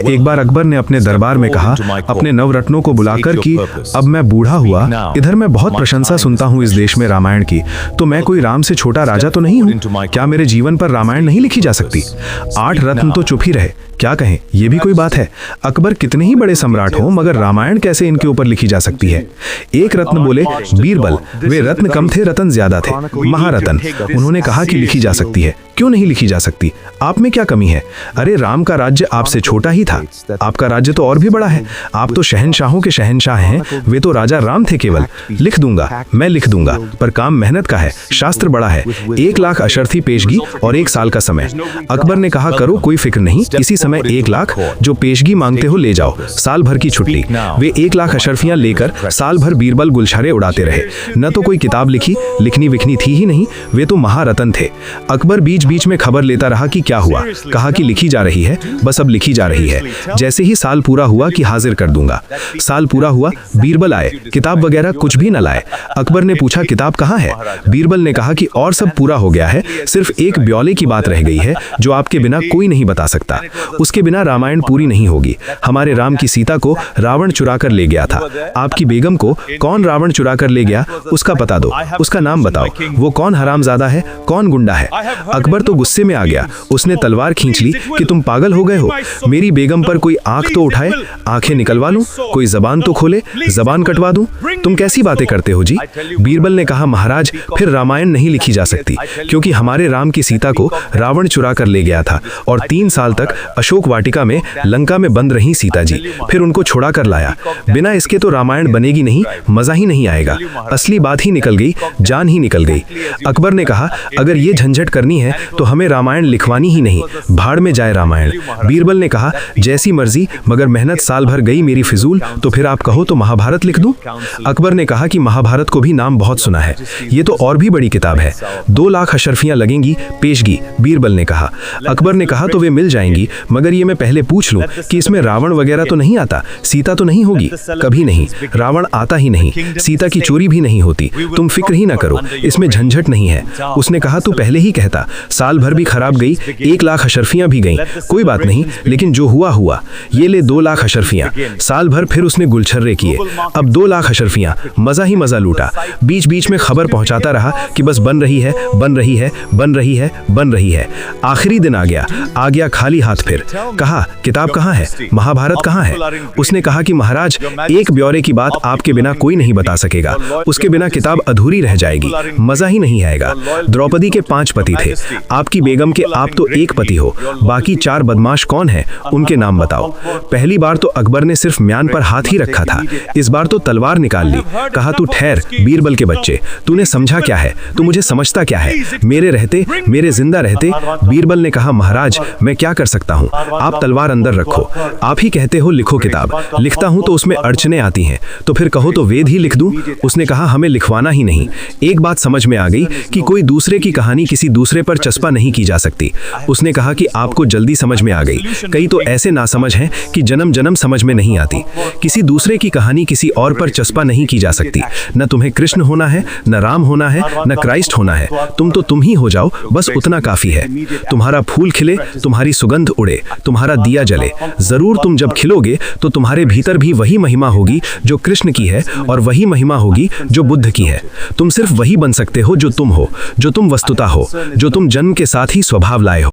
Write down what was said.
एक बार अकबर ने अपने दरबार में कहा अपने नवरत्नों को बुलाकर कि अब मैं बूढ़ा हुआ, इधर मैं बहुत प्रशंसा सुनता हूँ इस देश में रामायण की, तो मैं कोई राम से छोटा राजा तो नहीं हूँ? क्या मेरे जीवन पर रामायण नहीं लिखी जा सकती? 8 रत्न तो चुप ही रहे, क्या कहें, ये भी कोई बात है? अकबर कितने ही बड़े सम्राट हो, मगर रामायण कैसे इनके ऊपर लिखी जा सकती है? एक रत्न बोले बीरबल, वे रत्न कम थे, रतन ज्यादा थे, महारतन। उन्होंने कहा कि लिखी जा सकती है। क्यों नहीं लिखी जा सकती? आप में क्या कमी है? अरे राम का राज्य आपसे छोटा ही था, आपका राज्य तो और भी बड़ा है। आप तो शहंशाहों के शहंशाह हैं, वे तो राजा राम थे केवल। लिख दूंगा, मैं लिख दूंगा, पर काम मेहनत का है, शास्त्र बड़ा है। 1 लाख अशर्फी पेशगी और 1 साल का समय। अकबर ने कहा करो, कोई फिक्र नहीं, इसी समय 1 लाख जो पेशगी मांगते हो ले जाओ, साल भर की छुट्टी। वे 1 लाख अशर्फियां लेकर साल भर बीरबल गुलछरे उड़ाते रहे। न तो कोई किताब लिखी, लिखनी विखनी थी ही नहीं, वे तो महारतन थे। अकबर बीच बीच में खबर लेता रहा कि क्या हुआ। कहा कि लिखी जा रही है, बस अब लिखी जा रही है। जैसे ही साल पूरा हुआ कि हाजिर कर दूंगा। साल पूरा हुआ, बीरबल आए, किताब वगैरह कुछ भी न लाए। अकबर ने पूछा किताब कहाँ है? बीरबल ने कहा कि और सब पूरा हो गया है, सिर्फ एक ब्यौले की बात रह गई है जो आपके बिना कोई नहीं बता सकता। उसके बिना रामायण पूरी नहीं होगी। हमारे राम की सीता को रावण चुरा कर ले गया था। आपकी बेगम को कौन रावण चुरा कर ले गया, उसका पता दो, उसका नाम बताओ। वो कौन हरामजादा है, कौन गुंडा है? अकबर तो गुस्से में आ गया। उसने तलवार खींच ली कि तुम पागल हो गए हो? मेरी बेगम पर कोई आंख तो उठाए, आंखें निकलवा लूं, कोई जबान तो खोले, जबान कटवा दूं। तुम कैसी बातें करते हो जी? बीरबल ने कहा महाराज, फिर रामायण नहीं लिखी जा सकती, क्योंकि हमारे राम की सीता को रावण चुरा कर ले गया था और 3 साल तक अशोक वाटिका में लंका में बंद रही सीता जी, फिर उनको छुड़ा कर लाया। बिना इसके तो रामायण बनेगी नहीं, मजा ही नहीं आएगा। असली बात ही निकल गई, जान ही निकल गई। अकबर ने कहा अगर ये झंझट करनी है तो हमें रामायण लिखवानी ही नहीं, भाड़ में जाए रामायण। बीरबल ने कहा जैसी मर्जी, मगर मेहनत साल भर गई मेरी फिजूल, तो फिर आप कहो तो महाभारत लिख दूं? अकबर ने कहा कि महाभारत को भी नाम बहुत सुना है, ये तो और भी बड़ी किताब है। 2 लाख अशर्फियां लगेंगी पेशगी, बीरबल ने कहा। अकबर ने कहा तो वे मिल जाएंगी, मगर ये मैं पहले पूछ लूं कि इसमें रावण वगैरह तो नहीं आता, सीता तो नहीं होगी? कभी नहीं, रावण आता ही नहीं, सीता की चोरी भी नहीं होती, तुम फिक्र ही ना करो, इसमें झंझट नहीं है। उसने कहा तू पहले ही कहता, साल भर भी खराब गई, 1 लाख अशर्फियां भी गईं, कोई बात नहीं, लेकिन जो हुआ हुआ। ये ले 2 लाख अशर्फियां। साल भर फिर उसने गुलछर्रे किए, अब 2 लाख अशर्फियां, मजा ही मजा लूटा। बीच बीच में खबर पहुंचाता रहा कि बस बन रही है, बन रही है, बन रही है, बन रही है। आखिरी दिन आ गया खाली हाथ। फिर कहा किताब कहाँ है, महाभारत कहाँ है? उसने कहा कि महाराज एक ब्यौरे की बात आपके बिना कोई नहीं बता सकेगा, उसके बिना किताब अधूरी रह जाएगी, मजा ही नहीं आएगा। द्रौपदी के 5 पति थे, आपकी बेगम के आप तो एक पति हो, बाकी 4 बदमाश कौन हैं, उनके नाम बताओ। पहली बार तो अकबर ने सिर्फ म्यान पर हाथ ही रखा था, इस बार तो तलवार निकाल ली। कहा तू ठहर बीरबल के बच्चे, तूने समझा क्या है, तू मुझे समझता क्या है? मेरे रहते, मेरे जिंदा रहते। बीरबल ने कहा महाराज मैं क्या कर सकता हूँ, आप तलवार अंदर रखो, आप ही कहते हो लिखो किताब, लिखता हूँ तो उसमें अड़चने आती हैं, तो फिर कहो तो वेद ही लिख दूं? उसने कहा हमें लिखवाना ही नहीं। एक बात समझ में आ गई कि कोई दूसरे की कहानी किसी दूसरे पर चस्पा नहीं की जा सकती। उसने कहा कि आपको जल्दी समझ में आ गई, कई तो ऐसे नासमझ हैं कि जन्म जन्म समझ में नहीं आती। किसी दूसरे की कहानी किसी और पर चस्पा नहीं की जा सकती। न तुम्हें कृष्ण होना है, न राम होना है, न क्राइस्ट होना है, तुम तो तुम ही हो जाओ, बस उतना काफी है। तुम्हारा फूल खिले, तुम्हारी सुगंध उड़े, तुम्हारा दिया जले, जरूर तुम जब खिलोगे तो तुम्हारे भीतर भी वही महिमा होगी जो कृष्ण की है, और वही महिमा होगी जो बुद्ध की है। तुम सिर्फ वही बन सकते हो जो तुम हो, जो तुम वस्तुता हो, जो तुम जन्म के साथ ही स्वभाव लाए हो।